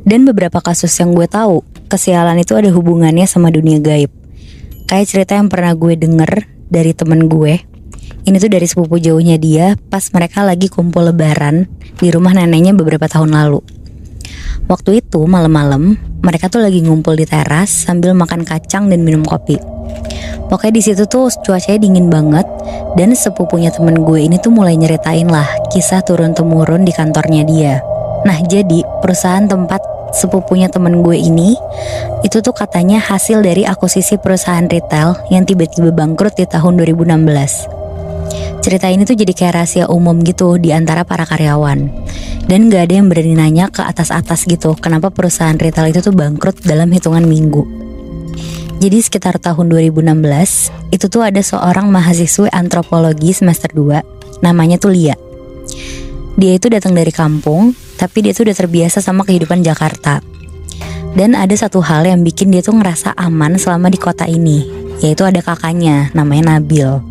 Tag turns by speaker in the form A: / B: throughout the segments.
A: Dan beberapa kasus yang gue tahu, kesialan itu ada hubungannya sama dunia gaib. Kayak cerita yang pernah gue denger dari temen gue. Ini tuh dari sepupu jauhnya dia pas mereka lagi kumpul lebaran di rumah neneknya beberapa tahun lalu. Waktu itu malam-malam mereka tuh lagi ngumpul di teras sambil makan kacang dan minum kopi. Pokoknya di situ tuh cuacanya dingin banget dan sepupunya temen gue ini tuh mulai nyeritain lah kisah turun-temurun di kantornya dia. Nah jadi perusahaan tempat sepupunya temen gue ini itu tuh katanya hasil dari akuisisi perusahaan retail yang tiba-tiba bangkrut di tahun 2016. Cerita ini tuh jadi kayak rahasia umum gitu di antara para karyawan. Dan gak ada yang berani nanya ke atas-atas gitu kenapa perusahaan retail itu tuh bangkrut dalam hitungan minggu. Jadi sekitar tahun 2016 itu tuh ada seorang mahasiswi antropologi semester 2 namanya tuh Lia. Dia itu datang dari kampung, tapi dia tuh udah terbiasa sama kehidupan Jakarta. Dan ada satu hal yang bikin dia tuh ngerasa aman selama di kota ini, yaitu ada kakaknya namanya Nabil.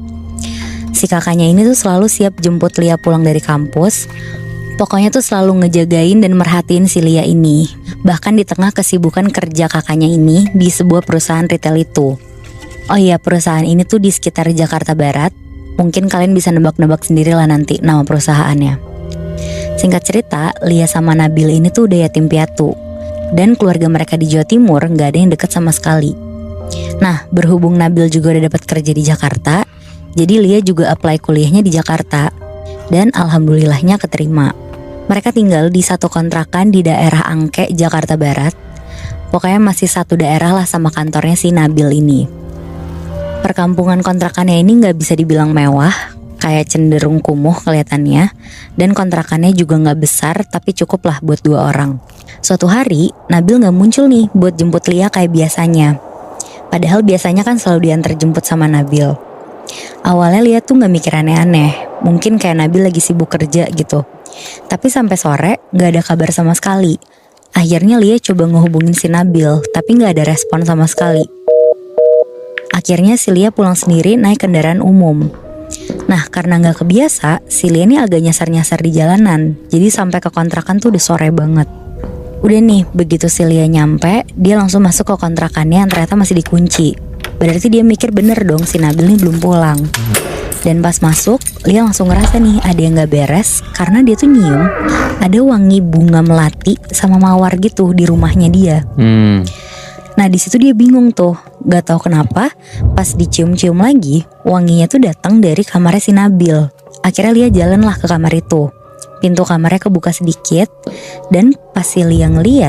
A: Si kakaknya ini tuh selalu siap jemput Lia pulang dari kampus. Pokoknya tuh selalu ngejagain dan merhatiin si Lia ini. Bahkan di tengah kesibukan kerja kakaknya ini di sebuah perusahaan retail itu. Oh iya, perusahaan ini tuh di sekitar Jakarta Barat. Mungkin kalian bisa nebak-nebak sendiri lah nanti nama perusahaannya. Singkat cerita, Lia sama Nabil ini tuh udah yatim piatu. Dan keluarga mereka di Jawa Timur gak ada yang deket sama sekali. Nah, berhubung Nabil juga udah dapat kerja di Jakarta, jadi Lia juga apply kuliahnya di Jakarta. Dan alhamdulillahnya keterima. Mereka tinggal di satu kontrakan di daerah Angke, Jakarta Barat. Pokoknya masih satu daerah lah sama kantornya si Nabil ini. Perkampungan kontrakannya ini gak bisa dibilang mewah, kayak cenderung kumuh kelihatannya. Dan kontrakannya juga gak besar, tapi cukup lah buat 2 orang. Suatu hari, Nabil gak muncul nih buat jemput Lia kayak biasanya. Padahal biasanya kan selalu diantar jemput sama Nabil. Awalnya Lia tuh gak mikir aneh-aneh, mungkin kayak Nabil lagi sibuk kerja gitu. Tapi sampai sore gak ada kabar sama sekali. Akhirnya Lia coba ngehubungin si Nabil, tapi gak ada respon sama sekali. Akhirnya si Lia pulang sendiri naik kendaraan umum. Nah karena gak kebiasa, si Lia ini agak nyasar-nyasar di jalanan. Jadi sampai ke kontrakan tuh udah sore banget. Udah nih, begitu si Lia nyampe, dia langsung masuk ke kontrakannya yang ternyata masih dikunci. Berarti dia mikir bener dong si Nabil nih belum pulang. Dan pas masuk, Lia langsung ngerasa nih ada yang gak beres. Karena dia tuh nyium ada wangi bunga melati sama mawar gitu di rumahnya dia. Nah di situ dia bingung tuh, gak tahu kenapa pas dicium-cium lagi wanginya tuh datang dari kamarnya si Nabil. Akhirnya Lia jalan lah ke kamar itu. Pintu kamarnya kebuka sedikit. Dan pas si Lia ngeliat,